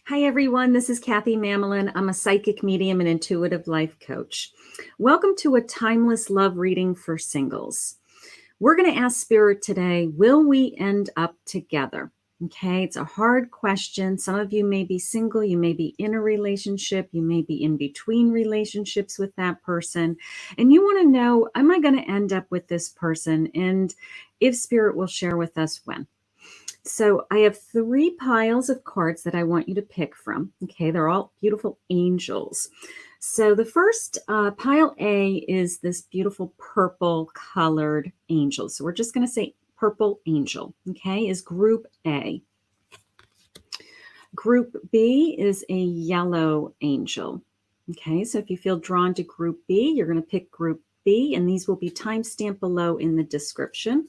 Hi, everyone. This is Kathy Mamolen. I'm a psychic medium and intuitive life coach. Welcome to a timeless love reading for singles. We're going to ask Spirit today, will we end up together? Okay, it's a hard question. Some of you may be single, you may be in a relationship, you may be in between relationships with that person, and you want to know, am I going to end up with this person? And if Spirit will share with us when. So I have 3 piles of cards that I want you to pick from. Okay, they're all beautiful angels. So the first pile A is this beautiful purple colored angel. So we're just going to say purple angel, okay, is group A. Group B is a yellow angel. Okay, so if you feel drawn to group B, you're going to pick group B, and these will be timestamped below in the description.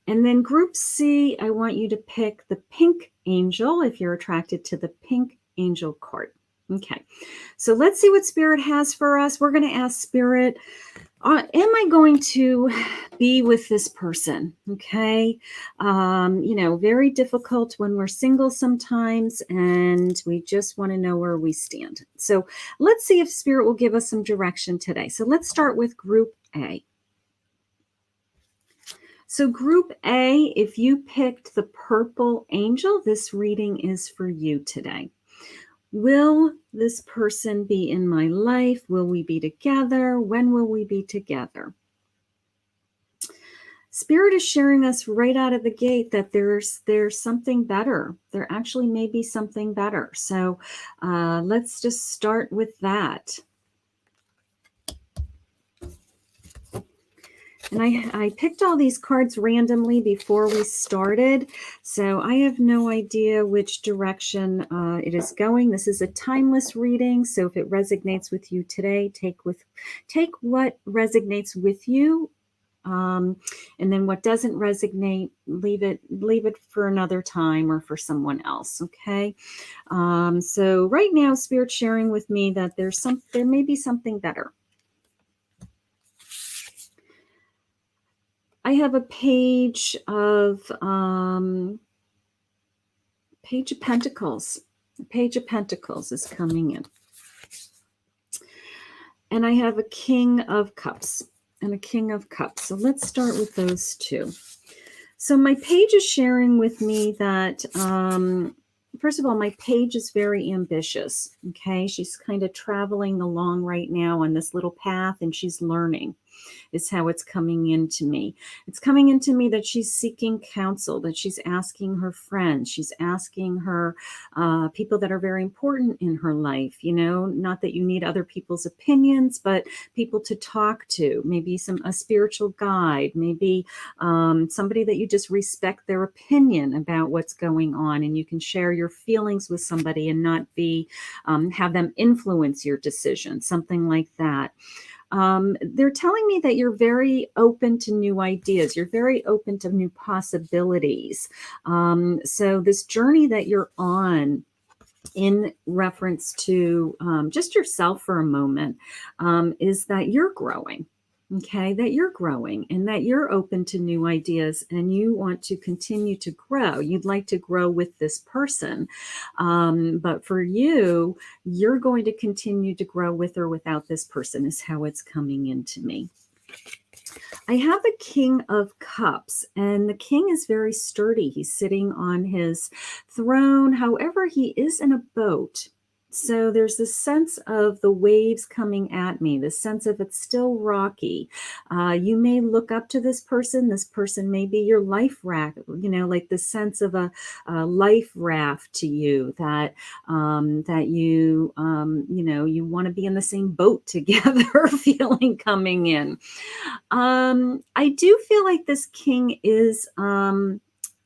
And then group C, I want you to pick the pink angel if you're attracted to the pink angel card. Okay, so let's see what Spirit has for us. We're going to ask Spirit, am I going to be with this person? Okay, very difficult when we're single sometimes, and we just want to know where we stand. So let's see if Spirit will give us some direction today. So let's start with group A. So group A, if you picked the purple angel, this reading is for you today. Will this person be in my life? Will we be together? When will we be together? Spirit is sharing us right out of the gate that there's something better. There actually may be something better. So let's just start with that. And I picked all these cards randomly before we started, so I have no idea which direction it is going. This is a timeless reading, so if it resonates with you today, take what resonates with you, and then what doesn't resonate, leave it for another time or for someone else. Okay, so right now, Spirit's sharing with me that there may be something better. I have a page of Pentacles. The Page of Pentacles is coming in. And I have a King of Cups and a King of Cups. So let's start with those two. So my page is sharing with me that, first of all, my page is very ambitious. Okay, she's kind of traveling along right now on this little path, and she's learning. Is how it's coming into me. It's coming into me that she's seeking counsel, that she's asking her friends, she's asking her people that are very important in her life, not that you need other people's opinions, but people to talk to, maybe a spiritual guide, maybe somebody that you just respect their opinion about what's going on, and you can share your feelings with somebody and not have them influence your decision, something like that. They're telling me that you're very open to new ideas. You're very open to new possibilities. So this journey that you're on, in reference to just yourself for a moment, is that you're growing. Okay, that you're growing and that you're open to new ideas and you want to continue to grow. You'd like to grow with this person. But for you, you're going to continue to grow with or without this person is how it's coming into me. I have a King of Cups, and the king is very sturdy. He's sitting on his throne. However, he is in a boat. So there's this sense of the waves coming at me, the sense of it's still rocky. You may look up to this person. This person may be your life raft, like the sense of a life raft to you that you want to be in the same boat together, feeling coming in. I do feel like this king is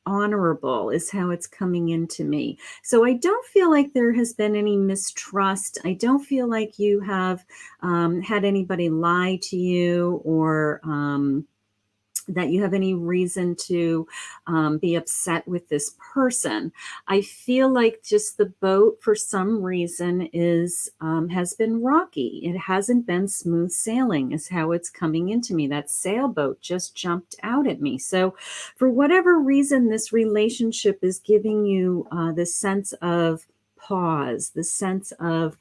honorable is how it's coming into me. So I don't feel like there has been any mistrust. I don't feel like you have had anybody lie to you or that you have any reason to be upset with this person. I feel like just the boat for some reason has been rocky. It hasn't been smooth sailing is how it's coming into me. That sailboat just jumped out at me. So for whatever reason, this relationship is giving you this sense of pause, the sense of,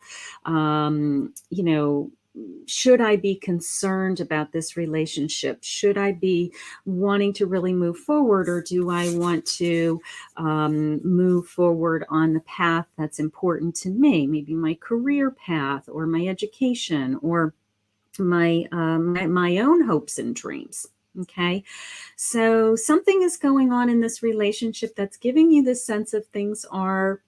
should I be concerned about this relationship? Should I be wanting to really move forward, or do I want to move forward on the path that's important to me? Maybe my career path, or my education, or my own hopes and dreams. Okay, so something is going on in this relationship that's giving you this sense of things are,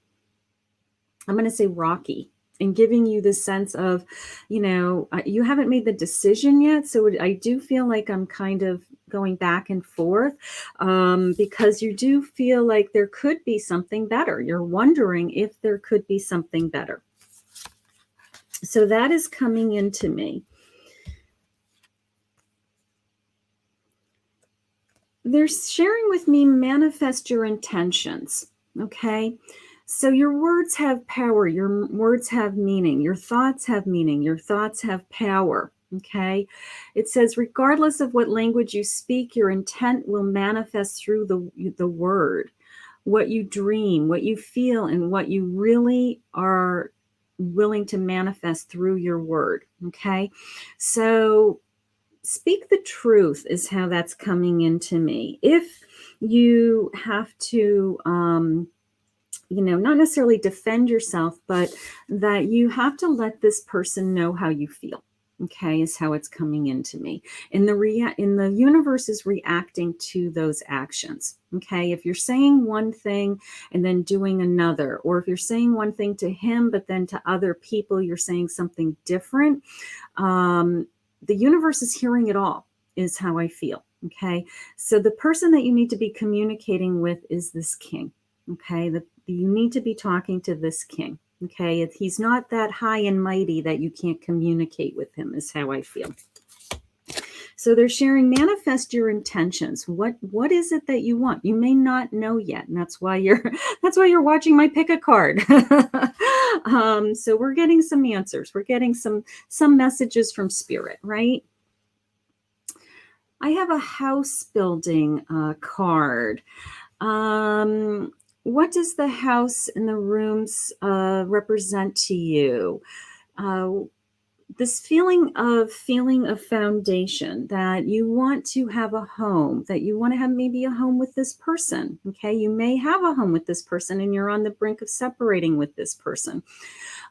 I'm going to say, rocky, and giving you the sense of, you haven't made the decision yet. So I do feel like I'm kind of going back and forth, because you do feel like there could be something better. You're wondering if there could be something better. So that is coming into me. They're sharing with me, manifest your intentions. Okay. So your words have power. Your words have meaning. Your thoughts have meaning. Your thoughts have power. Okay. It says, regardless of what language you speak, your intent will manifest through the word. What you dream, what you feel, and what you really are willing to manifest through your word. Okay. So speak the truth is how that's coming into me. If you have to, not necessarily defend yourself, but that you have to let this person know how you feel. Okay, is how it's coming into me. And the universe is reacting to those actions. Okay, if you're saying one thing and then doing another, or if you're saying one thing to him, but then to other people, you're saying something different. The universe is hearing it all, is how I feel. Okay. So the person that you need to be communicating with is this king. Okay. You need to be talking to this king. Okay. He's not that high and mighty that you can't communicate with him, is how I feel. So they're sharing, manifest your intentions. What is it that you want? You may not know yet, and that's why you're watching my pick a card. So we're getting some answers. We're getting some messages from spirit, right? I have a house building card. What does the house and the rooms represent to you? This feeling of foundation, that you want to have a home, that you want to have maybe a home with this person. Okay, you may have a home with this person and you're on the brink of separating with this person.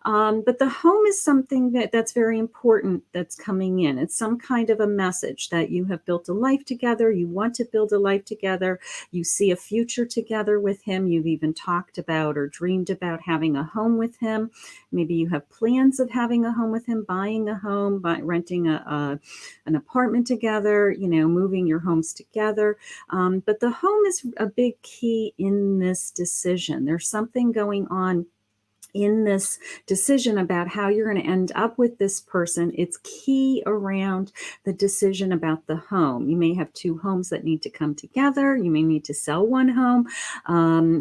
But the home is something that's very important that's coming in. It's some kind of a message that you have built a life together. You want to build a life together. You see a future together with him. You've even talked about or dreamed about having a home with him. Maybe you have plans of having a home with him, buying a home, renting an apartment together, moving your homes together. But the home is a big key in this decision. There's something going on in this decision about how you're going to end up with this person. It's key around the decision about the home. You may have two homes that need to come together. You may need to sell one home.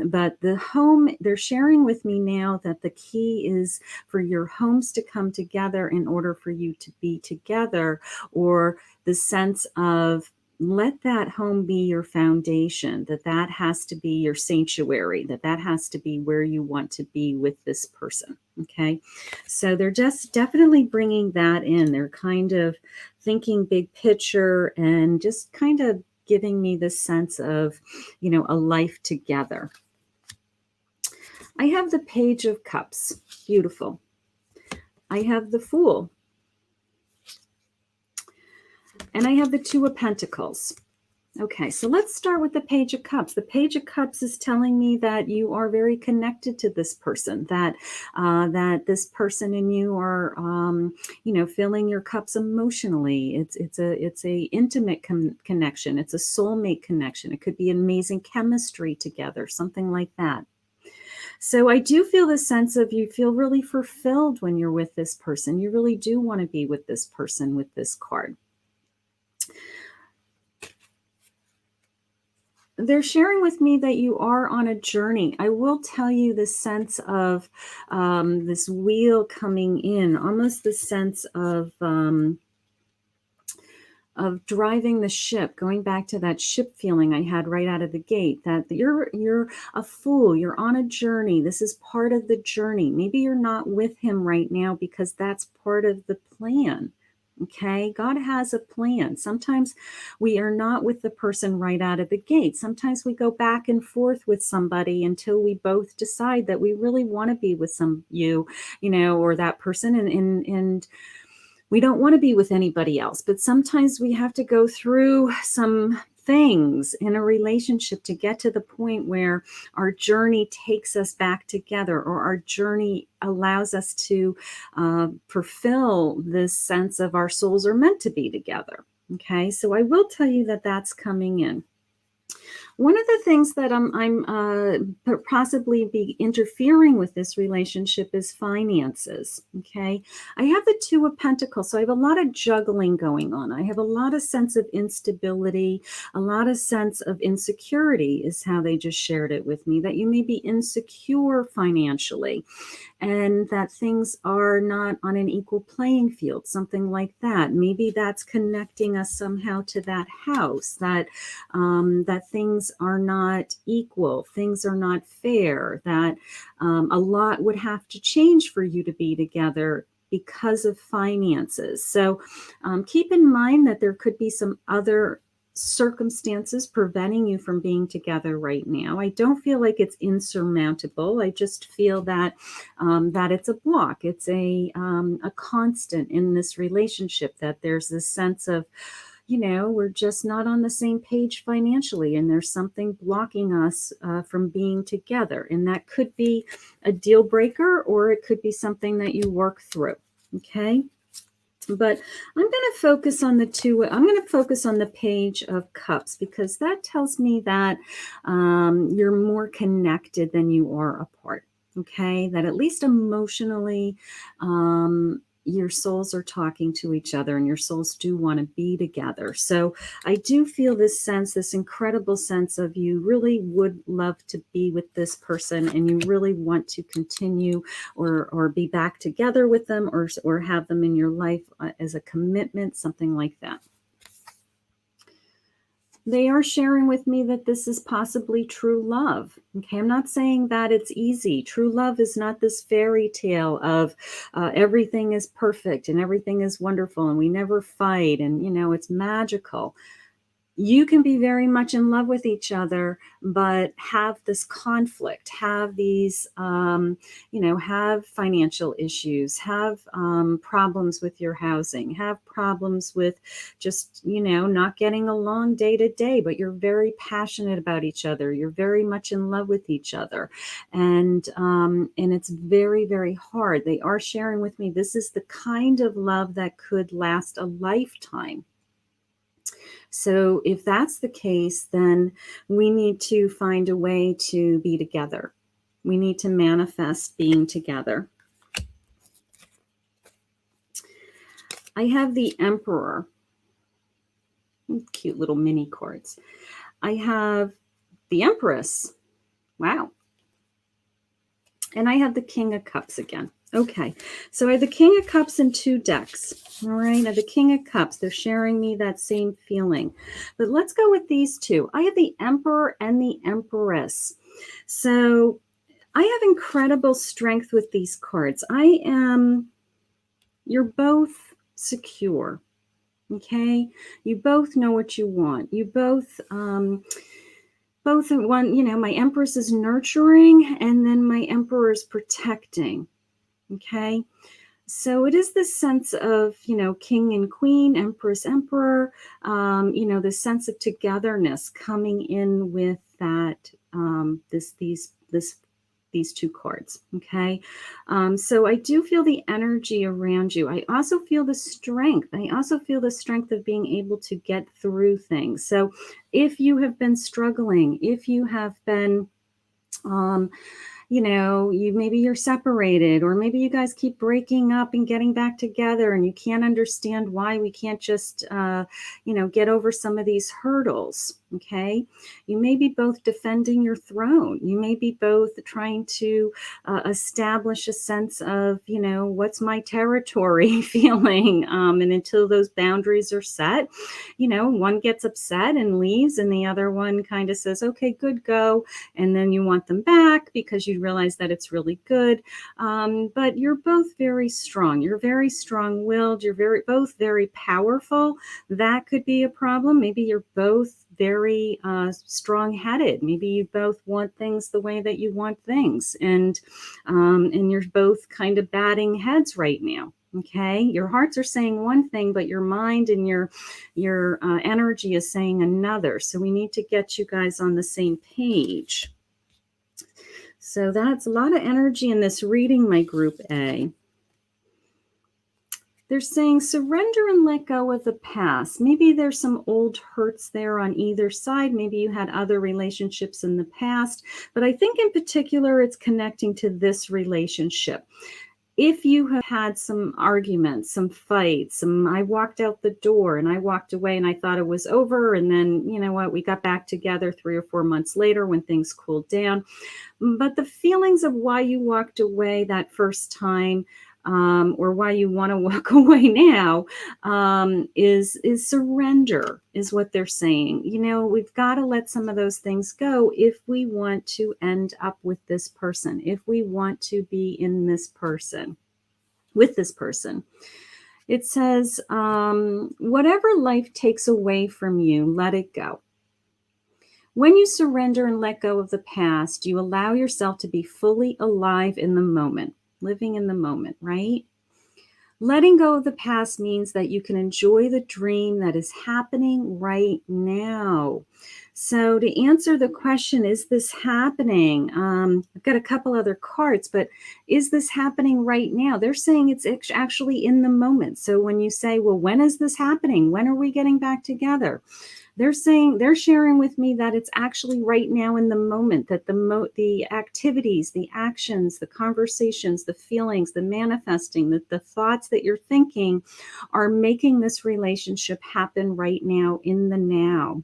But the home, they're sharing with me now that the key is for your homes to come together in order for you to be together, or the sense of, let that home be your foundation, that has to be your sanctuary, that has to be where you want to be with this person. Okay. So they're just definitely bringing that in. They're kind of thinking big picture and just kind of giving me this sense of, a life together. I have the Page of Cups. Beautiful. I have the Fool. And I have the Two of Pentacles. Okay, so let's start with the Page of Cups. The Page of Cups is telling me that you are very connected to this person, that this person and you are, filling your cups emotionally. It's a intimate connection. It's a soulmate connection. It could be amazing chemistry together, something like that. So I do feel this sense of, you feel really fulfilled when you're with this person. You really do want to be with this person with this card. They're sharing with me that you are on a journey. I will tell you the sense of this wheel coming in, almost the sense of driving the ship, going back to that ship feeling I had right out of the gate, that you're a fool, you're on a journey. This is part of the journey. Maybe you're not with him right now because that's part of the plan. Okay, God has a plan. Sometimes we are not with the person right out of the gate. Sometimes we go back and forth with somebody until we both decide that we really want to be with or that person, and we don't want to be with anybody else. But sometimes we have to go through some things in a relationship to get to the point where our journey takes us back together, or our journey allows us to fulfill this sense of our souls are meant to be together. Okay, so I will tell you that that's coming in. One of the things that I'm possibly be interfering with this relationship is finances. Okay, I have the Two of Pentacles, so I have a lot of juggling going on. I have a lot of sense of instability, a lot of sense of insecurity is how they just shared it with me, that you may be insecure financially, and that things are not on an equal playing field, something like that. Maybe that's connecting us somehow to that house, that things are not equal, things are not fair, that a lot would have to change for you to be together because of finances. So keep in mind that there could be some other circumstances preventing you from being together right now. I don't feel like it's insurmountable. I just feel that that it's a block. It's a constant in this relationship, that there's this sense of, we're just not on the same page financially, and there's something blocking us from being together. And that could be a deal breaker, or it could be something that you work through. Okay. But I'm going to focus on I'm going to focus on the Page of Cups, because that tells me that you're more connected than you are apart. Okay, that at least emotionally, your souls are talking to each other, and your souls do want to be together. So I do feel this sense, this incredible sense of you really would love to be with this person, and you really want to continue or be back together with them, or have them in your life as a commitment, something like that. They are sharing with me that this is possibly true love. Okay, I'm not saying that it's easy. True love is not this fairy tale of everything is perfect and everything is wonderful and we never fight and, it's magical. You can be very much in love with each other, but have this conflict, have these, have financial issues, have problems with your housing, have problems with just, not getting along day to day, but you're very passionate about each other. You're very much in love with each other. And it's very, very hard. They are sharing with me, this is the kind of love that could last a lifetime. So if that's the case, then we need to find a way to be together. We need to manifest being together. I have the Emperor. Cute little mini cards. I have the Empress. Wow. And I have the King of Cups again. Okay, so I have the King of Cups in 2 decks. All right, I have the King of Cups. They're sharing me that same feeling. But let's go with these two. I have the Emperor and the Empress. So I have incredible strength with these cards. You're both secure. Okay, you both know what you want. You both in one, my Empress is nurturing, and then my Emperor is protecting. Okay, so it is this sense of, king and queen, empress, emperor, the sense of togetherness coming in with that, these 2 cards. Okay, so I do feel the energy around you. I also feel the strength. I also feel the strength of being able to get through things. So if you have been struggling, if you have been, maybe you're separated, or maybe you guys keep breaking up and getting back together, and you can't understand why we can't just, get over some of these hurdles. Okay, you may be both defending your throne. You may be both trying to establish a sense of, what's my territory feeling. And until those boundaries are set, one gets upset and leaves, and the other one kind of says, okay, good, go. And then you want them back because you realize that it's really good. But you're both very strong. You're very strong willed. You're both very powerful. That could be a problem. Maybe you're both very strong-headed. Maybe you both want things the way that you want things, and you're both kind of batting heads right now. Okay, your hearts are saying one thing, but your mind and your energy is saying another. So we need to get you guys on the same page. So that's a lot of energy in this reading, my group A. They're saying surrender and let go of the past. Maybe there's some old hurts there on either side. Maybe you had other relationships in the past, but I think in particular it's connecting to this relationship. If you have had some arguments, some fights, I walked out the door and I walked away and I thought it was over, and then, you know what, we got back together 3 or 4 months later when things cooled down. But the feelings of why you walked away that first time, or why you want to walk away now, is surrender, is what they're saying. We've got to let some of those things go if we want to end up with this person, if we want to be in this person, with this person. It says, whatever life takes away from you, let it go. When you surrender and let go of the past, you allow yourself to be fully alive in the moment. Living in the moment, right? Letting go of the past means that you can enjoy the dream that is happening right now. So to answer the question, is this happening? I've got a couple other cards, but is this happening right now? They're saying it's actually in the moment. So when you say, well, when is this happening? When are we getting back together? They're sharing with me that it's actually right now in the moment, that the activities, the actions, the conversations, the feelings, the manifesting, the thoughts that you're thinking are making this relationship happen right now in the now.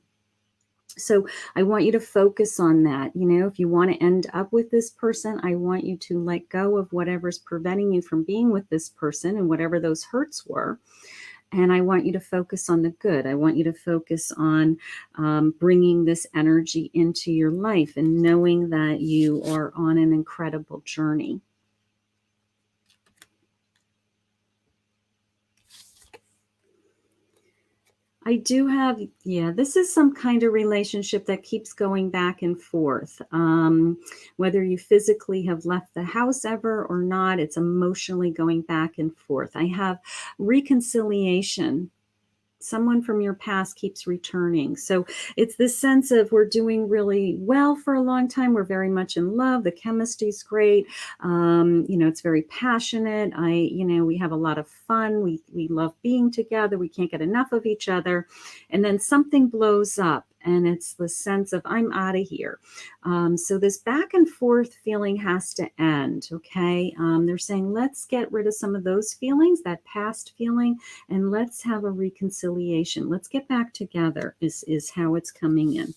So I want you to focus on that. If you want to end up with this person, I want you to let go of whatever's preventing you from being with this person and whatever those hurts were. And I want you to focus on the good. I want you to focus on bringing this energy into your life and knowing that you are on an incredible journey. I do have, this is some kind of relationship that keeps going back and forth. Whether you physically have left the house ever or not, it's emotionally going back and forth. I have reconciliation. Someone from your past keeps returning. So it's this sense of we're doing really well for a long time. We're very much in love. The chemistry's great. It's very passionate. We have a lot of fun. We love being together. We can't get enough of each other. And then something blows up. And it's the sense of, I'm out of here. So this back and forth feeling has to end, okay? They're saying, let's get rid of some of those feelings, that past feeling, and let's have a reconciliation. Let's get back together is how it's coming in.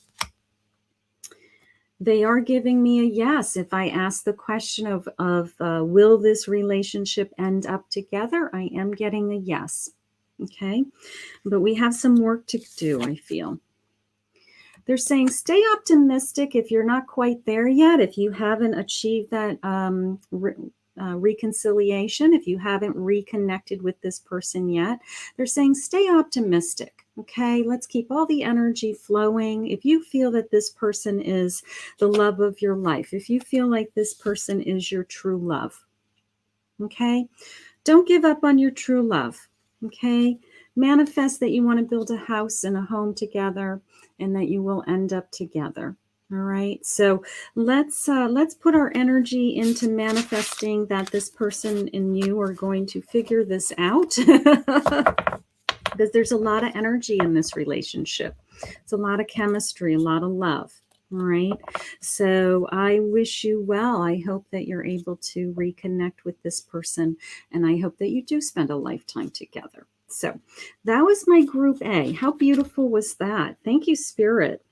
They are giving me a yes. If I ask the question of will this relationship end up together, I am getting a yes, okay? But we have some work to do, I feel. They're saying stay optimistic if you're not quite there yet, if you haven't achieved that reconciliation, if you haven't reconnected with this person yet. They're saying stay optimistic, okay? Let's keep all the energy flowing. If you feel that this person is the love of your life, if you feel like this person is your true love, okay? Don't give up on your true love, okay? Manifest that you want to build a house and a home together and that you will end up together. All right. So let's put our energy into manifesting that this person and you are going to figure this out because there's a lot of energy in this relationship. It's a lot of chemistry, a lot of love. All right. So I wish you well. I hope that you're able to reconnect with this person, and I hope that you do spend a lifetime together. So that was my group A. How beautiful was that? Thank you, Spirit.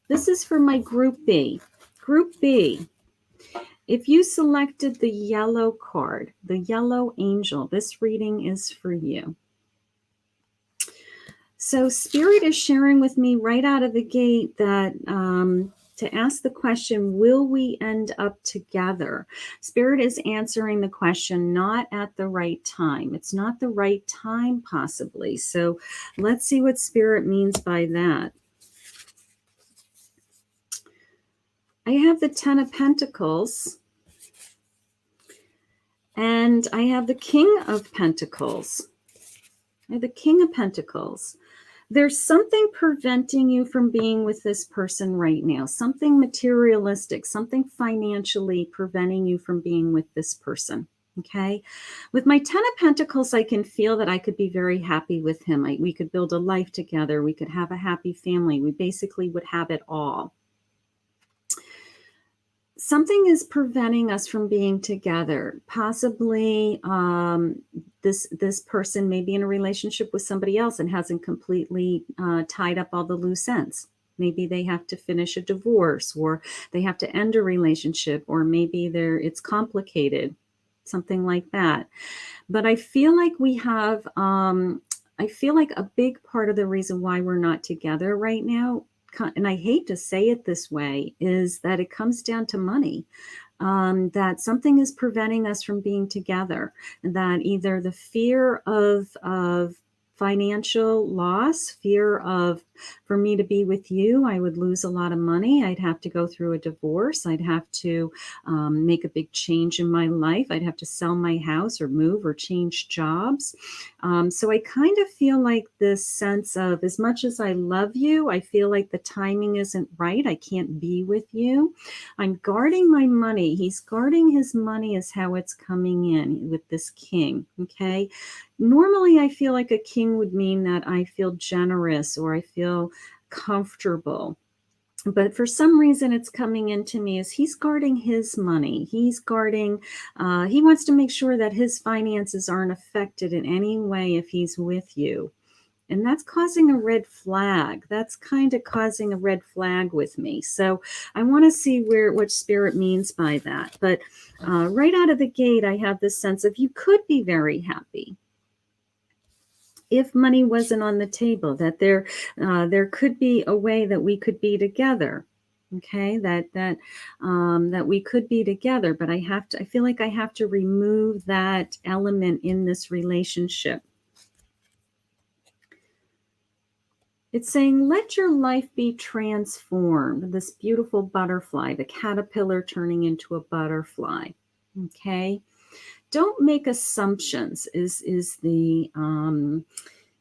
This is for my Group B. Group B, if you selected the yellow card, the yellow angel, this reading is for you. So Spirit is sharing with me right out of the gate that to ask the question, will we end up together? Spirit is answering the question, not at the right time. It's not the right time, possibly. So let's see what Spirit means by that. I have the Ten of Pentacles, and I have the King of Pentacles. I have the King of Pentacles. There's something preventing you from being with this person right now, something materialistic, something financially preventing you from being with this person. Okay. With my Ten of Pentacles, I can feel that I could be very happy with him. We could build a life together. We could have a happy family. We basically would have it all. Something is preventing us from being together. Possibly this person may be in a relationship with somebody else and hasn't completely tied up all the loose ends. Maybe they have to finish a divorce, or they have to end a relationship, or maybe it's complicated, something like that. But I feel like we have, I feel like a big part of the reason why we're not together right now, and I hate to say it this way, is that it comes down to money. That something is preventing us from being together. That either the fear of financial loss, fear of, for me to be with you, I would lose a lot of money. I'd have to go through a divorce. I'd have to make a big change in my life. I'd have to sell my house or move or change jobs. So I kind of feel like this sense of, as much as I love you, I feel like the timing isn't right. I can't be with you. I'm guarding my money. He's guarding his money is how it's coming in with this king. Okay. Normally, I feel like a king would mean that I feel generous or I feel comfortable. But for some reason, it's coming into me as he's guarding his money. He's guarding, he wants to make sure that his finances aren't affected in any way if he's with you. And that's causing a red flag. That's kind of causing a red flag with me. So I want to see what Spirit means by that. But right out of the gate, I have this sense of you could be very happy if money wasn't on the table, that there could be a way that we could be together. Okay, that we could be together, but I feel like I have to remove that element in this relationship. It's saying, let your life be transformed. This beautiful butterfly, the caterpillar turning into a butterfly. Okay. Don't make assumptions is the,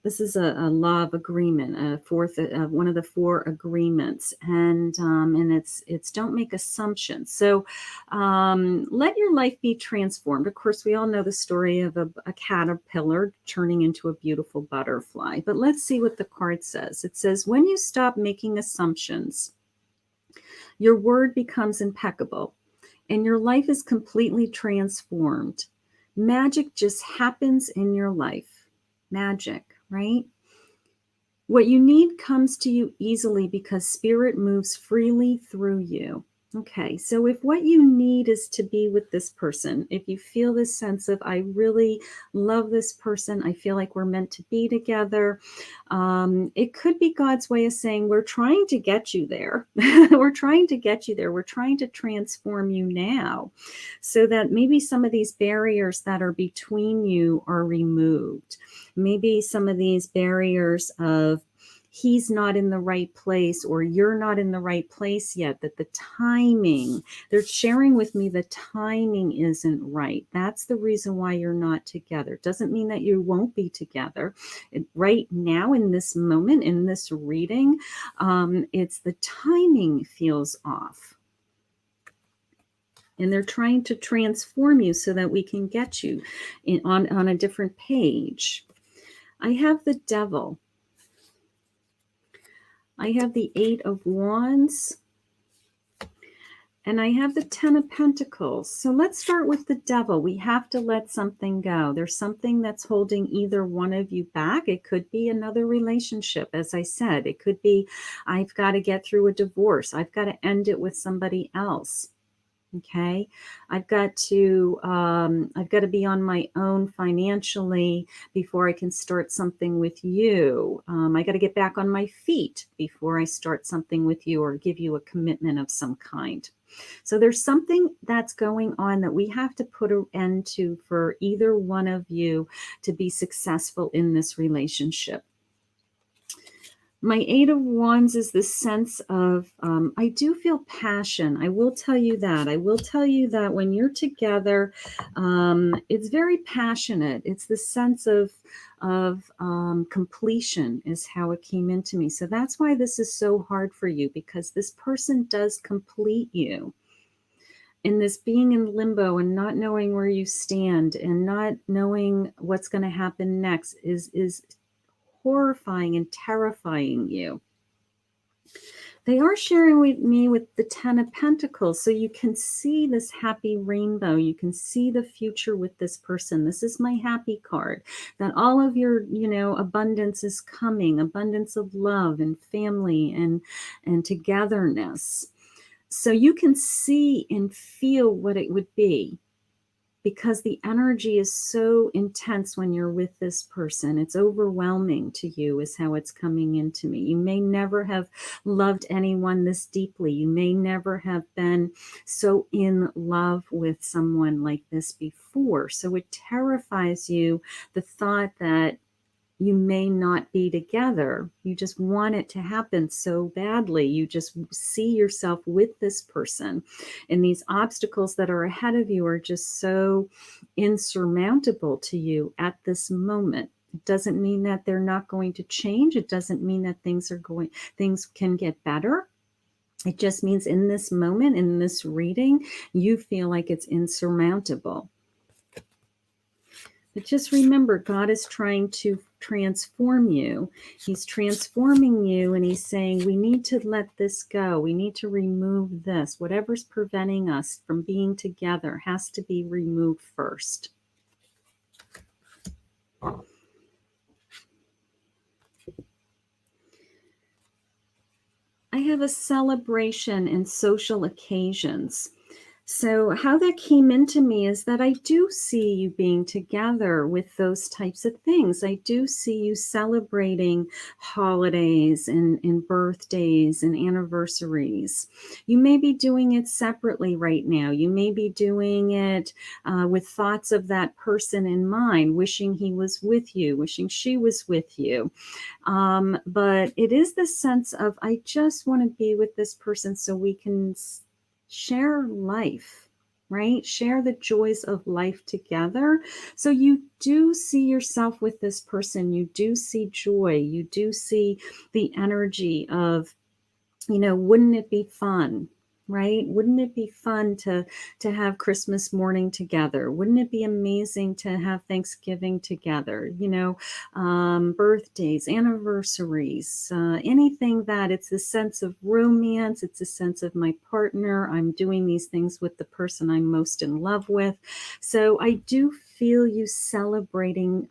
this is a law of agreement, one of the four agreements, and it's don't make assumptions. So let your life be transformed. Of course, we all know the story of a caterpillar turning into a beautiful butterfly. But let's see what the card says. It says, when you stop making assumptions, your word becomes impeccable, and your life is completely transformed. Magic just happens in your life. Magic. Right? What you need comes to you easily because Spirit moves freely through you. Okay, so if what you need is to be with this person, if you feel this sense of, I really love this person, I feel like we're meant to be together, it could be God's way of saying, we're trying to get you there. We're trying to get you there. We're trying to transform you now so that maybe some of these barriers that are between you are removed. Maybe some of these barriers of, he's not in the right place or you're not in the right place yet, that the timing, they're sharing with me the timing isn't right. That's the reason why you're not together. Doesn't mean that you won't be together. Right now, in this moment, in this reading, it's the timing feels off. And they're trying to transform you so that we can get you on a different page. I have the Devil. I have the Eight of Wands, And I have the 10 of Pentacles. So let's start with the Devil. We have to let something go. There's something that's holding either one of you back. It could be another relationship, as I said. It could be, I've got to get through a divorce. I've got to end it with somebody else. Okay, I've got to be on my own financially before I can start something with you. I got to get back on my feet before I start something with you or give you a commitment of some kind. So there's something that's going on that we have to put an end to for either one of you to be successful in this relationship. My 8 of Wands is the sense of, I do feel passion. I will tell you that. I will tell you that when you're together, it's very passionate. It's the sense of completion is how it came into me. So that's why this is so hard for you, because this person does complete you. In this being in limbo and not knowing where you stand and not knowing what's going to happen next is horrifying and terrifying you. They are sharing with me with the 10 of Pentacles, so you can see this happy rainbow. You can see the future with this person. This is my happy card, that all of your, abundance is coming, abundance of love and family and togetherness. So you can see and feel what it would be, because the energy is so intense when you're with this person. It's overwhelming to you is how it's coming into me. You may never have loved anyone this deeply. You may never have been so in love with someone like this before. So it terrifies you, the thought that you may not be together. You just want it to happen so badly. You just see yourself with this person. And these obstacles that are ahead of you are just so insurmountable to you at this moment. It doesn't mean that they're not going to change. It doesn't mean that things can get better. It just means in this moment, in this reading, you feel like it's insurmountable. But just remember, God is trying to transform you. He's transforming you, and he's saying, we need to let this go. We need to remove this. Whatever's preventing us from being together has to be removed first. I have a celebration and social occasions. So how that came into me is that I do see you being together with those types of things. I do see you celebrating holidays and birthdays and anniversaries. You may be doing it separately right now. You may be doing it with thoughts of that person in mind, wishing he was with you, wishing she was with you. But it is the sense of, I just want to be with this person so we can share life, right? Share the joys of life together. So you do see yourself with this person. You do see joy. You do see the energy of, wouldn't it be fun? Right? Wouldn't it be fun to have Christmas morning together? Wouldn't it be amazing to have Thanksgiving together? Birthdays, anniversaries, anything that it's a sense of romance. It's a sense of my partner. I'm doing these things with the person I'm most in love with. So I do feel you celebrating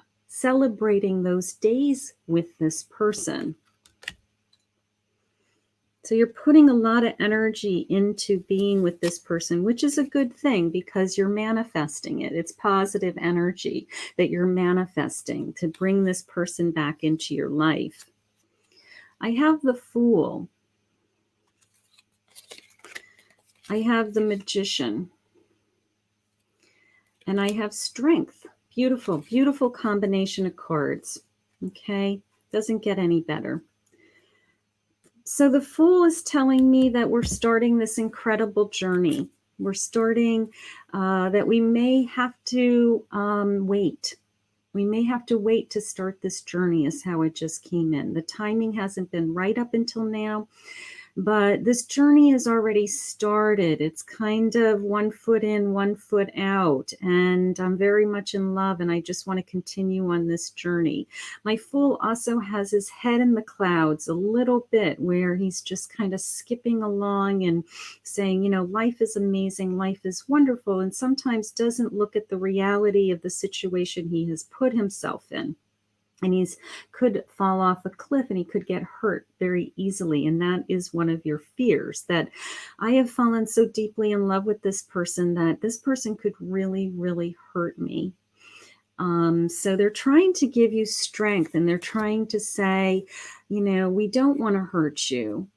those days with this person. So you're putting a lot of energy into being with this person, which is a good thing because you're manifesting it. It's positive energy that you're manifesting to bring this person back into your life. I have the Fool. I have the Magician. And I have Strength. Beautiful, beautiful combination of cards. Okay, doesn't get any better. So the Fool is telling me that we're starting this incredible journey. We're starting that we may have to wait. We may have to wait to start this journey is how it just came in. The timing hasn't been right up until now. But this journey has already started. It's kind of one foot in, one foot out. And I'm very much in love, and I just want to continue on this journey. My Fool also has his head in the clouds a little bit, where he's just kind of skipping along and saying, life is amazing, life is wonderful, and sometimes doesn't look at the reality of the situation he has put himself in. And he could fall off a cliff, and he could get hurt very easily. And that is one of your fears, that I have fallen so deeply in love with this person that this person could really, really hurt me. So they're trying to give you strength, and they're trying to say, we don't want to hurt you.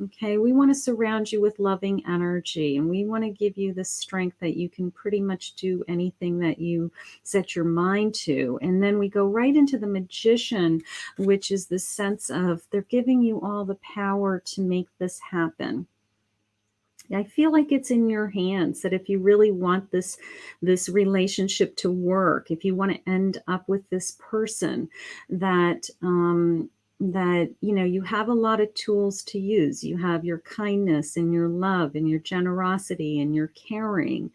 Okay, we want to surround you with loving energy, and we want to give you the strength that you can pretty much do anything that you set your mind to. And then we go right into the Magician, which is the sense of they're giving you all the power to make this happen. I feel like it's in your hands, that if you really want this relationship to work, if you want to end up with this person, that you have a lot of tools to use. You have your kindness and your love and your generosity and your caring.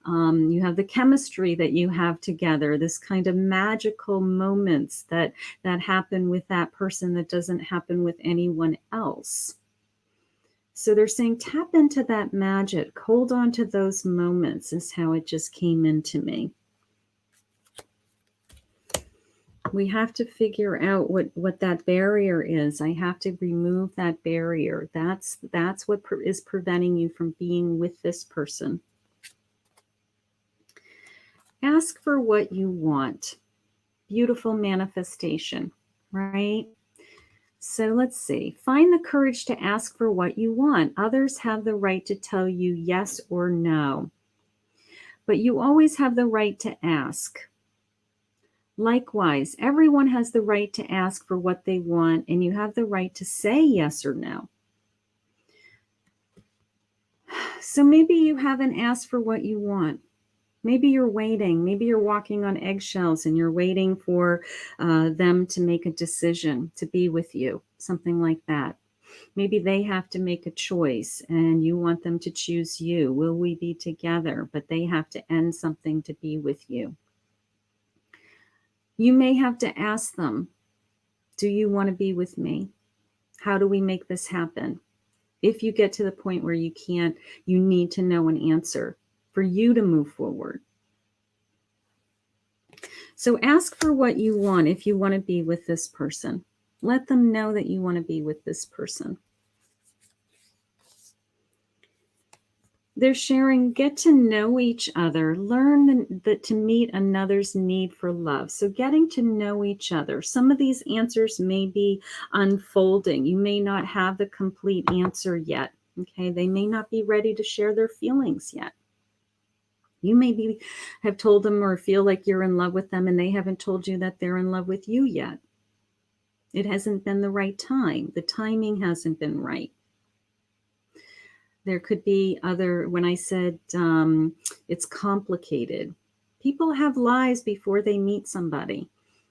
You have the chemistry that you have together, this kind of magical moments that happen with that person that doesn't happen with anyone else. So they're saying tap into that magic, hold on to those moments, is how it just came into me. We have to figure out what that barrier is. I have to remove that barrier. That's what is preventing you from being with this person. Ask for what you want. Beautiful manifestation, right? So let's see. Find the courage to ask for what you want. Others have the right to tell you yes or no, but you always have the right to ask. Likewise, everyone has the right to ask for what they want, and you have the right to say yes or no. So maybe you haven't asked for what you want. Maybe you're waiting. Maybe you're walking on eggshells, and you're waiting for them to make a decision to be with you, something like that. Maybe they have to make a choice, and you want them to choose you. Will we be together? But they have to end something to be with you. You may have to ask them, do you want to be with me? How do we make this happen? If you get to the point where you can't, you need to know an answer for you to move forward. So ask for what you want if you want to be with this person. Let them know that you want to be with this person. They're sharing, get to know each other, learn that to meet another's need for love. So getting to know each other. Some of these answers may be unfolding. You may not have the complete answer yet. Okay, they may not be ready to share their feelings yet. You maybe have told them or feel like you're in love with them, and they haven't told you that they're in love with you yet. It hasn't been the right time. The timing hasn't been right. There could be when I said it's complicated. People have lives before they meet somebody.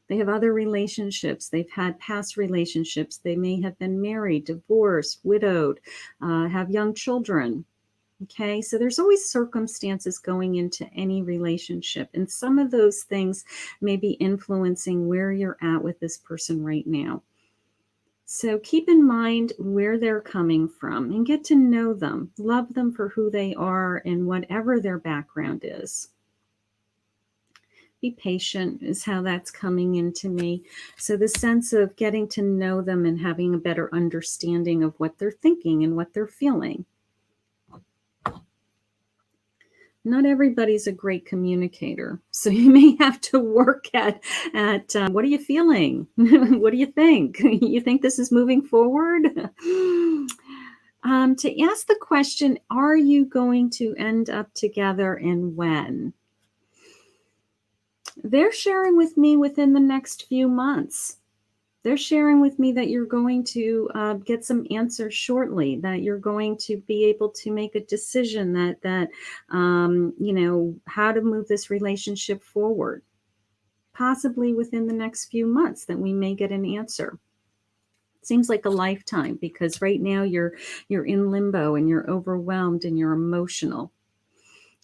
They have other relationships. They've had past relationships. They may have been married, divorced, widowed, have young children. Okay, so there's always circumstances going into any relationship. And some of those things may be influencing where you're at with this person right now. So keep in mind where they're coming from and get to know them. Love them for who they are and whatever their background is. Be patient is how that's coming into me. So the sense of getting to know them and having a better understanding of what they're thinking and what they're feeling. Not everybody's a great communicator. So you may have to work at what are you feeling? What do you think? You think this is moving forward? To ask the question, are you going to end up together and when? They're sharing with me within the next few months. They're sharing with me that you're going to get some answers shortly, that you're going to be able to make a decision that how to move this relationship forward. Possibly within the next few months that we may get an answer. Seems like a lifetime, because right now you're in limbo and you're overwhelmed and you're emotional.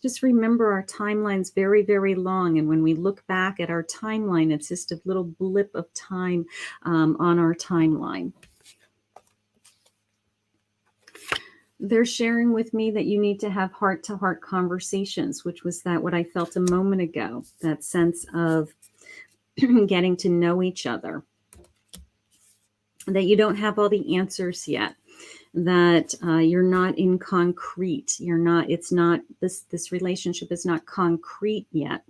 Just remember, our timeline's very, very long. And when we look back at our timeline, it's just a little blip of time on our timeline. They're sharing with me that you need to have heart-to-heart conversations, which was what I felt a moment ago, that sense of getting to know each other, that you don't have all the answers yet, that you're not in concrete. This relationship is not concrete yet.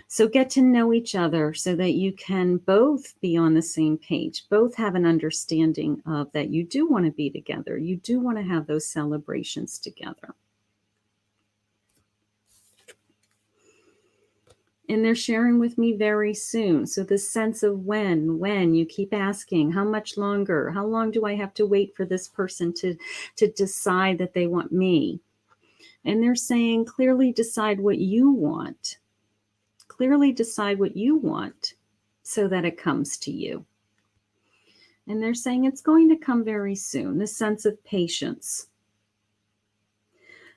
So get to know each other so that you can both be on the same page, both have an understanding of that you do want to be together. You do want to have those celebrations together. And they're sharing with me very soon. So the sense of when you keep asking, how much longer? How long do I have to wait for this person to decide that they want me? And they're saying, clearly decide what you want. Clearly decide what you want so that it comes to you. And they're saying it's going to come very soon, this sense of patience.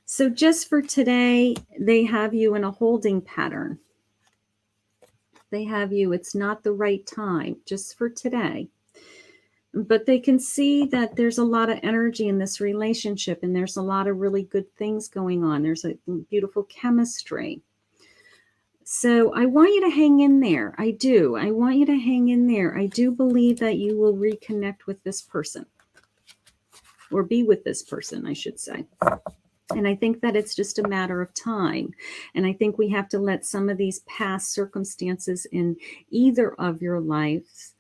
So just for today, they have you in a holding pattern. They have you, it's not the right time, just for today. But they can see that there's a lot of energy in this relationship, and there's a lot of really good things going on. There's a beautiful chemistry. So I want you to hang in there. I do. I want you to hang in there. I do believe that you will reconnect with this person, or be with this person, I should say. And I think that it's just a matter of time. And I think we have to let some of these past circumstances in either of your lives,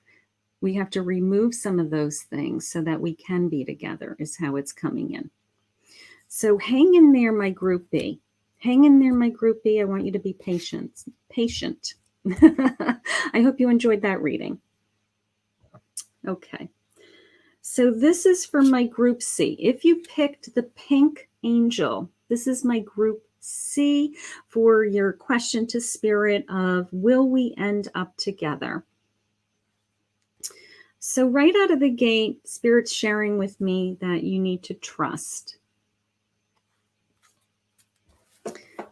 we have to remove some of those things so that we can be together, is how it's coming in. So hang in there, my group B. Hang in there, my group B. I want you to be patient. I hope you enjoyed that reading. Okay. So this is for my group C. If you picked the pink angel, this is my group C for your question to spirit of, will we end up together? So right out of the gate, Spirit's sharing with me that you need to trust.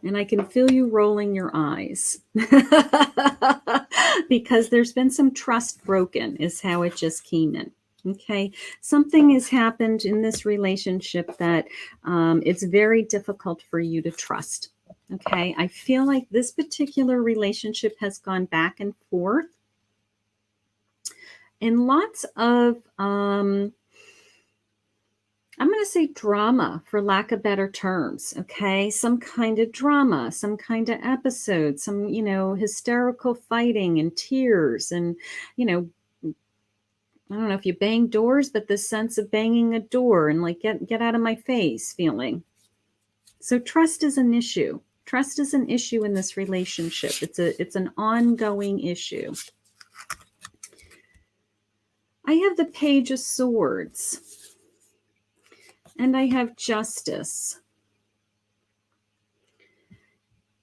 And I can feel you rolling your eyes because there's been some trust broken, is how it just came in. Okay, something has happened in this relationship that it's very difficult for you to trust. Okay, I feel like this particular relationship has gone back and forth. And lots of, I'm going to say drama, for lack of better terms, okay? Some kind of drama, some kind of episode, some, hysterical fighting and tears and, I don't know if you bang doors, but the sense of banging a door and like, get out of my face feeling. So trust is an issue. Trust is an issue in this relationship. It's an ongoing issue. I have the Page of Swords, and I have Justice.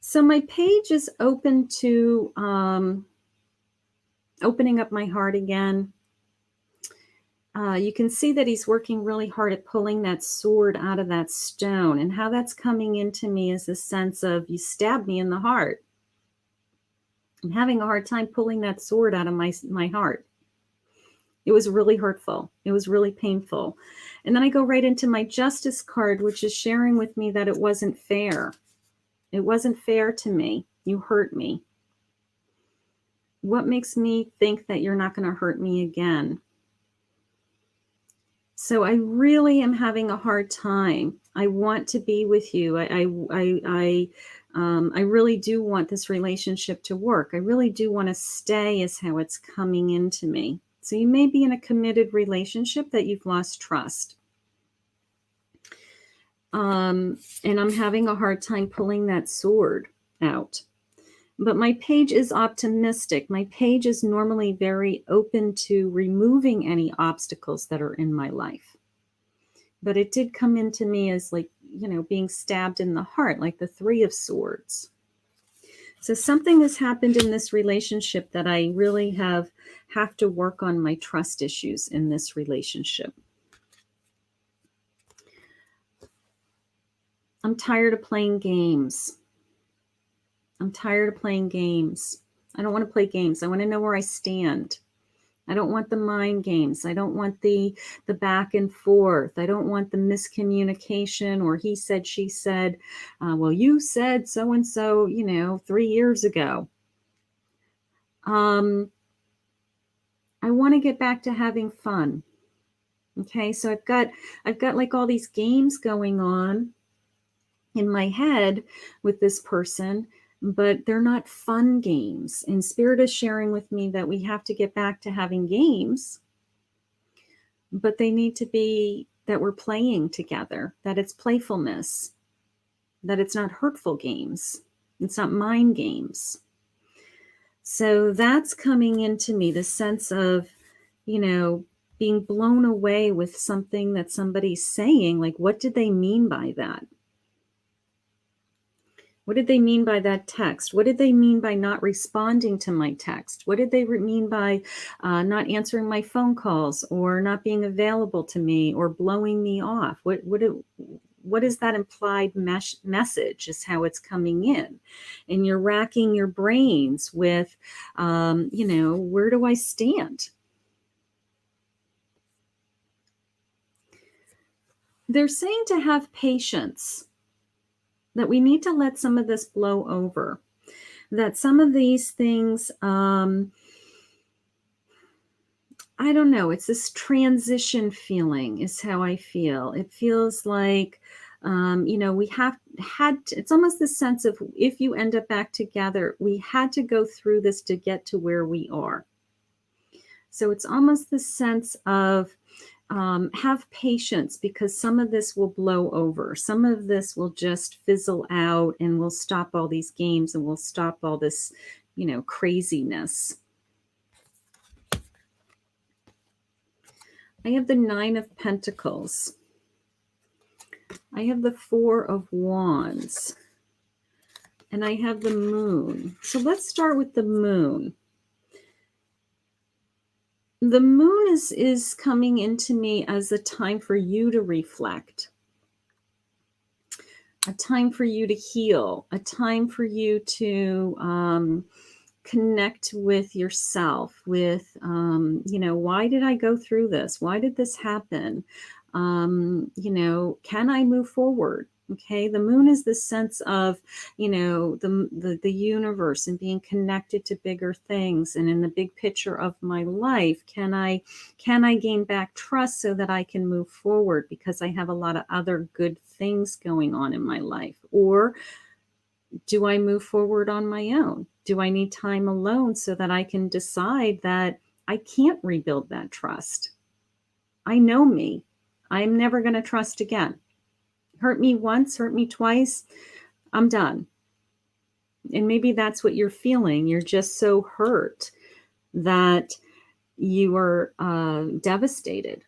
So my page is open to opening up my heart again. You can see that he's working really hard at pulling that sword out of that stone, and how that's coming into me is a sense of, you stabbed me in the heart. I'm having a hard time pulling that sword out of my heart. It was really hurtful. It was really painful. And then I go right into my Justice card, which is sharing with me that it wasn't fair. It wasn't fair to me. You hurt me. What makes me think that you're not going to hurt me again? So I really am having a hard time. I want to be with you. I really do want this relationship to work. I really do want to stay, is how it's coming into me. So you may be in a committed relationship that you've lost trust. And I'm having a hard time pulling that sword out. But my page is optimistic. My page is normally very open to removing any obstacles that are in my life. But it did come into me as like, being stabbed in the heart, like the Three of Swords. So something has happened in this relationship that I really have to work on my trust issues in this relationship. I'm tired of playing games. I'm tired of playing games. I don't want to play games. I want to know where I stand. I don't want the mind games. I don't want the back and forth. I don't want the miscommunication or he said, she said, well, you said so and so, 3 years ago. I want to get back to having fun. Okay, so I've got like all these games going on in my head with this person, but they're not fun games. And Spirit is sharing with me that we have to get back to having games, but they need to be that we're playing together, that it's playfulness, that it's not hurtful games. It's not mind games. So that's coming into me, the sense of, being blown away with something that somebody's saying. Like, what did they mean by that? What did they mean by that text? What did they mean by not responding to my text? What did they mean by not answering my phone calls or not being available to me or blowing me off? What is that implied message is how it's coming in. And you're racking your brains with, where do I stand? They're saying to have patience, that we need to let some of this blow over, that some of these things, I don't know, it's this transition feeling is how I feel. It feels like, we it's almost the sense of if you end up back together, we had to go through this to get to where we are. So it's almost the sense of, have patience, because some of this will blow over. Some of this will just fizzle out, and we'll stop all these games, and we'll stop all this, craziness. I have the 9 of Pentacles. I have the 4 of Wands. And I have the Moon. So let's start with the Moon. The Moon is coming into me as a time for you to reflect, a time for you to heal, a time for you to connect with yourself, with, why did I go through this? Why did this happen? Can I move forward? Okay, the Moon is the sense of, the universe and being connected to bigger things, and in the big picture of my life, can I gain back trust so that I can move forward, because I have a lot of other good things going on in my life? Or do I move forward on my own? Do I need time alone so that I can decide that I can't rebuild that trust? I know me. I'm never going to trust again. Hurt me once, hurt me twice, I'm done. And maybe that's what you're feeling. You're just so hurt that you are devastated.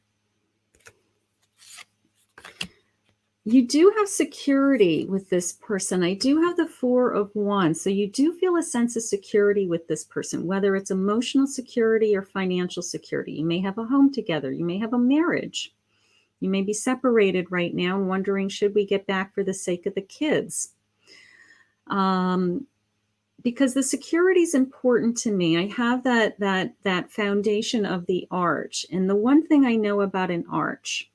You do have security with this person. I do have the 4 of Wands. So you do feel a sense of security with this person, whether it's emotional security or financial security. You may have a home together. You may have a marriage. You may be separated right now and wondering, should we get back for the sake of the kids? Because the security is important to me. I have that foundation of the arch. And the one thing I know about an arch,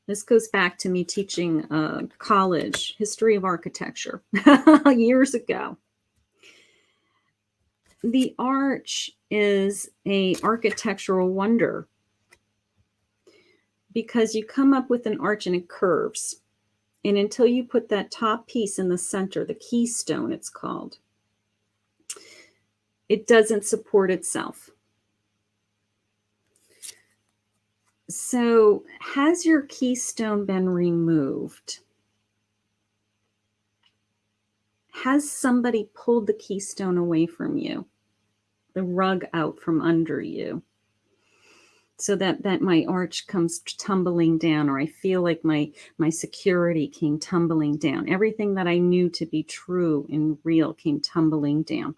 this goes back to me teaching college history of architecture years ago. The arch is an architectural wonder, because you come up with an arch and it curves. And until you put that top piece in the center, the keystone it's called, it doesn't support itself. So has your keystone been removed? Has somebody pulled the keystone away from you? The rug out from under you? so that my arch comes tumbling down, or I feel like my security came tumbling down. Everything that I knew to be true and real came tumbling down.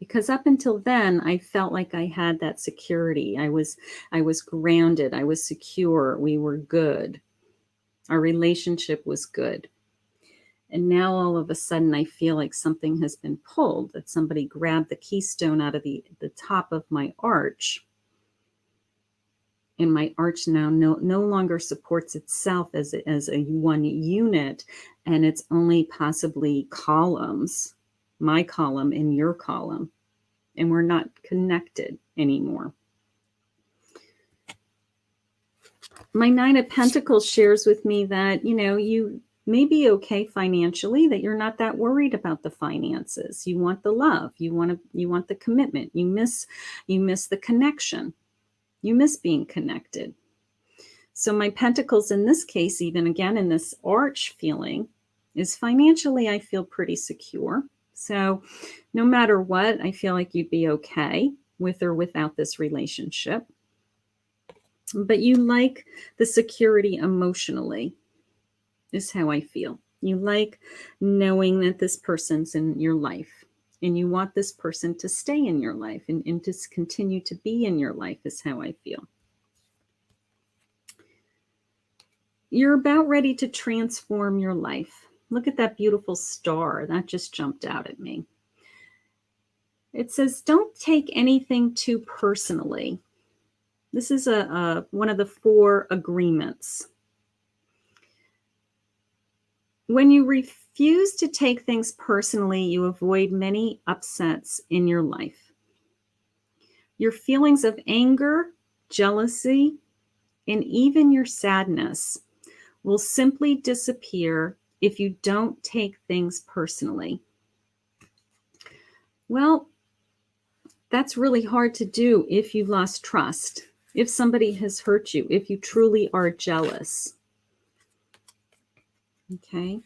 Because up until then, I felt like I had that security. I was grounded. I was secure. We were good. Our relationship was good. And now all of a sudden, I feel like something has been pulled, that somebody grabbed the keystone out of the top of my arch. And my arch now no longer supports itself as a one unit, and it's only possibly columns, my column and your column, and we're not connected anymore. My Nine of Pentacles shares with me that, you may be okay financially, that you're not that worried about the finances. You want the love, you want the commitment, you miss the connection, you miss being connected. So my pentacles in this case, even again in this arch feeling, is financially I feel pretty secure. So no matter what, I feel like you'd be okay with or without this relationship. But you like the security emotionally, is how I feel. You like knowing that this person's in your life, and you want this person to stay in your life and to continue to be in your life, is how I feel. You're about ready to transform your life. Look at that beautiful star. That just jumped out at me. It says, don't take anything too personally. This is one of the 4 agreements. When you refuse to take things personally, you avoid many upsets in your life. Your feelings of anger, jealousy, and even your sadness will simply disappear if you don't take things personally. Well, that's really hard to do if you lost trust, if somebody has hurt you, if you truly are jealous. Okay.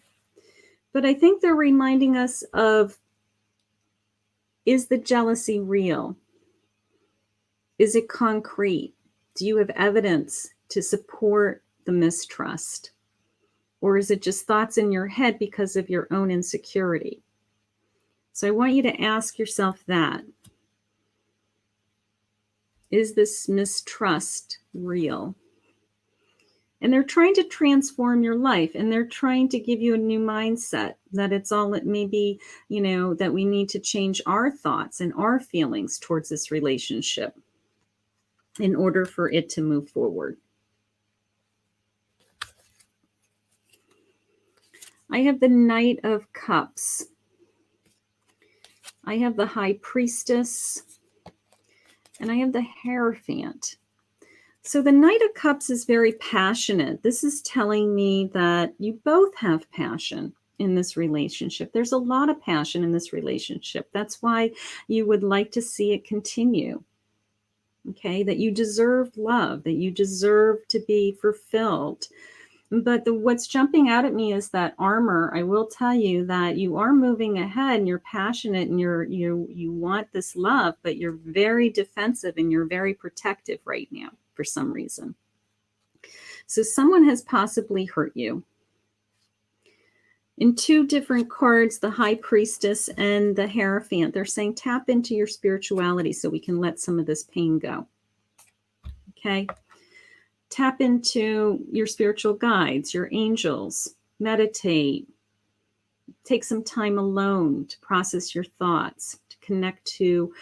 But I think they're reminding us of, is the jealousy real? Is it concrete? Do you have evidence to support the mistrust? Or is it just thoughts in your head because of your own insecurity? So I want you to ask yourself that. Is this mistrust real? And they're trying to transform your life, and they're trying to give you a new mindset, that it's all, it may be, that we need to change our thoughts and our feelings towards this relationship in order for it to move forward. I have the Knight of Cups. I have the High Priestess, and I have the Hierophant. So the Knight of Cups is very passionate. This is telling me that you both have passion in this relationship. There's a lot of passion in this relationship. That's why you would like to see it continue. Okay, that you deserve love, that you deserve to be fulfilled. But what's jumping out at me is that armor. I will tell you that you are moving ahead, and you're passionate, and you want this love, but you're very defensive and you're very protective right now for some reason. So someone has possibly hurt you. In 2 different cards, the High Priestess and the Hierophant, they're saying tap into your spirituality so we can let some of this pain go. Okay? Tap into your spiritual guides, your angels, meditate, take some time alone to process your thoughts, to connect to,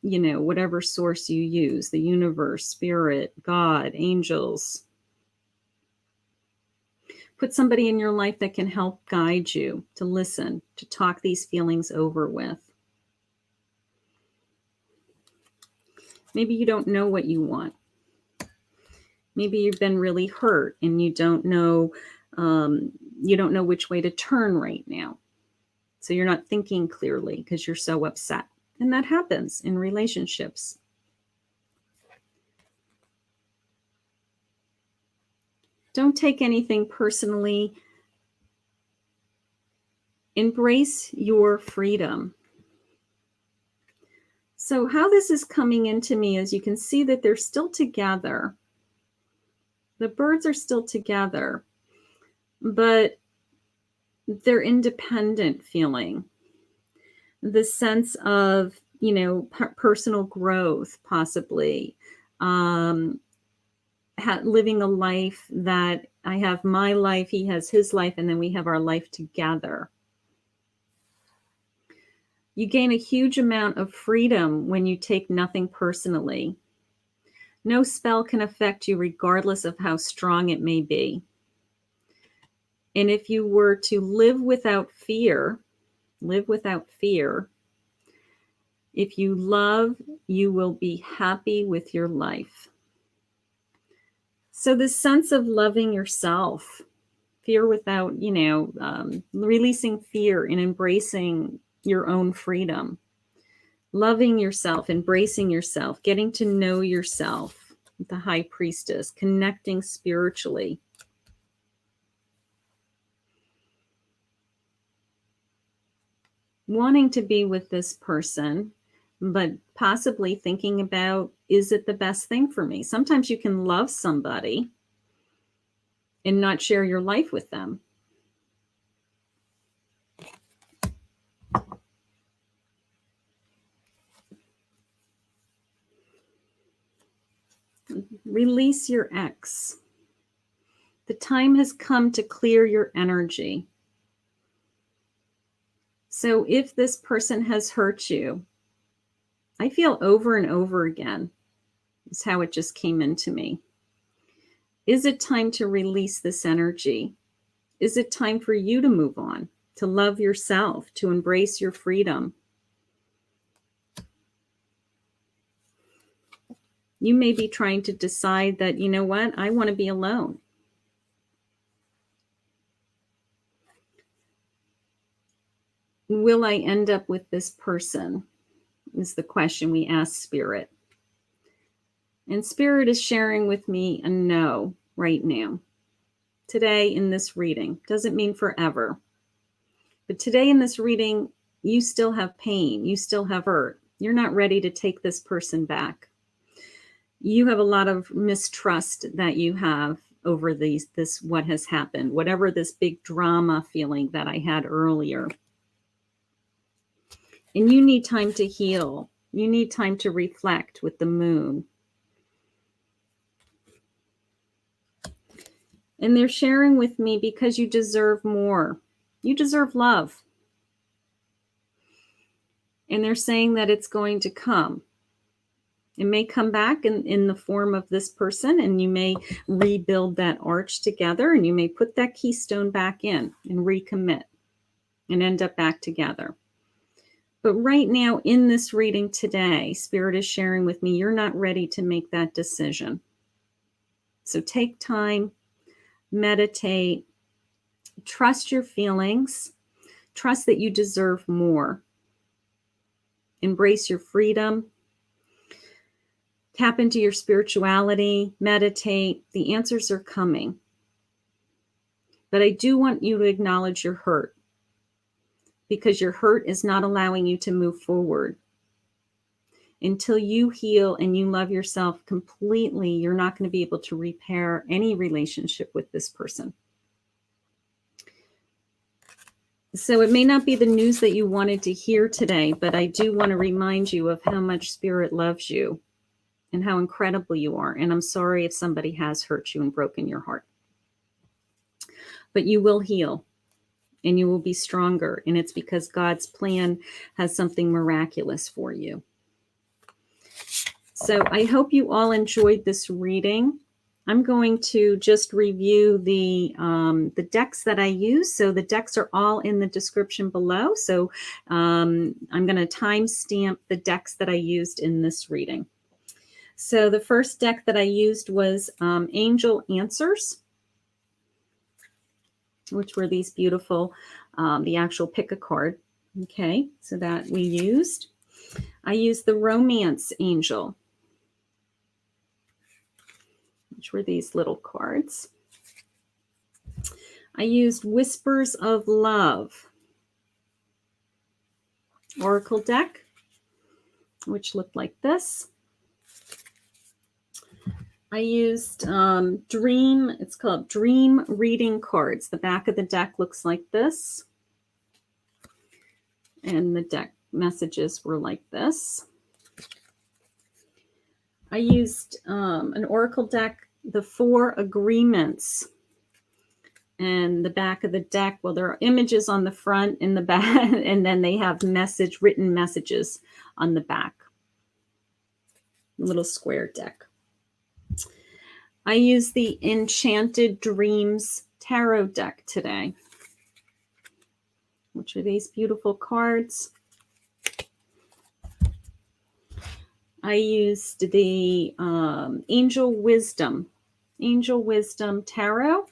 whatever source you use, the universe, spirit, God, angels. Put somebody in your life that can help guide you, to listen, to talk these feelings over with. Maybe you don't know what you want. Maybe you've been really hurt and you don't know which way to turn right now. So you're not thinking clearly because you're so upset. And that happens in relationships. Don't take anything personally. Embrace your freedom. So how this is coming into me is you can see that they're still together. The birds are still together, but they're independent feeling. The sense of, personal growth, possibly, living a life that I have my life, he has his life, and then we have our life together. You gain a huge amount of freedom when you take nothing personally. No spell can affect you regardless of how strong it may be. And if you were to live without fear, if you love, you will be happy with your life. So this sense of loving yourself, fear without, releasing fear and embracing your own freedom, loving yourself, embracing yourself, getting to know yourself, the high priestess, connecting spiritually. Wanting to be with this person, but possibly thinking about, is it the best thing for me? Sometimes you can love somebody and not share your life with them. Release your ex. The time has come to clear your energy. So if this person has hurt you, I feel over and over again, is how it just came into me. Is it time to release this energy? Is it time for you to move on, to love yourself, to embrace your freedom? You may be trying to decide that, you know what, I want to be alone. Will I end up with this person? Is the question we ask Spirit. And Spirit is sharing with me a no right now. Today in this reading. Doesn't mean forever. But today in this reading, you still have pain. You still have hurt. You're not ready to take this person back. You have a lot of mistrust that you have over this what has happened, whatever this big drama feeling that I had earlier. And you need time to heal. You need time to reflect with the moon. And they're sharing with me because you deserve more. You deserve love. And they're saying that it's going to come. It may come back in the form of this person, and you may rebuild that arch together, and you may put that keystone back in and recommit and end up back together. But right now in this reading today, Spirit is sharing with me, you're not ready to make that decision. So take time, meditate, trust your feelings, trust that you deserve more. Embrace your freedom. Tap into your spirituality, meditate. The answers are coming. But I do want you to acknowledge your hurt, because your hurt is not allowing you to move forward. Until you heal and you love yourself completely, you're not going to be able to repair any relationship with this person. So it may not be the news that you wanted to hear today, but I do want to remind you of how much Spirit loves you and how incredible you are. And I'm sorry if somebody has hurt you and broken your heart. But you will heal and you will be stronger. And it's because God's plan has something miraculous for you. So I hope you all enjoyed this reading. I'm going to just review the decks that I use. So the decks are all in the description below. So I'm going to timestamp the decks that I used in this reading. So the first deck that I used was Angel Answers, which were these beautiful, the actual pick a card. Okay, so that we used. I used the Romance Angel, which were these little cards. I used Whispers of Love Oracle deck. which looked like this. I used it's called Dream Reading Cards. The back of the deck looks like this. And the deck messages were like this. I used an oracle deck, the 4 agreements. And the back of the deck, well, there are images on the front and the back, and then they have written messages on the back. Little square deck. I used the Enchanted Dreams Tarot deck today, which are these beautiful cards. I used the Angel Wisdom Tarot,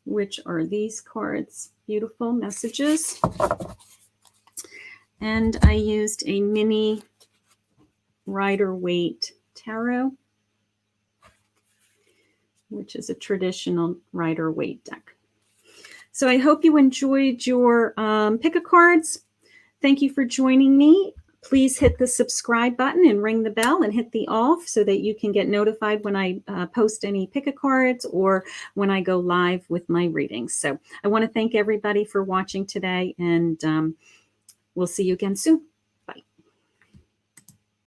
which are these cards, beautiful messages. And I used a mini Rider-Waite Tarot, which is a traditional Rider-Waite deck. So I hope you enjoyed your pick-a-cards. Thank you for joining me. Please hit the subscribe button and ring the bell and hit the all so that you can get notified when I post any pick-a-cards or when I go live with my readings. So I want to thank everybody for watching today, and we'll see you again soon.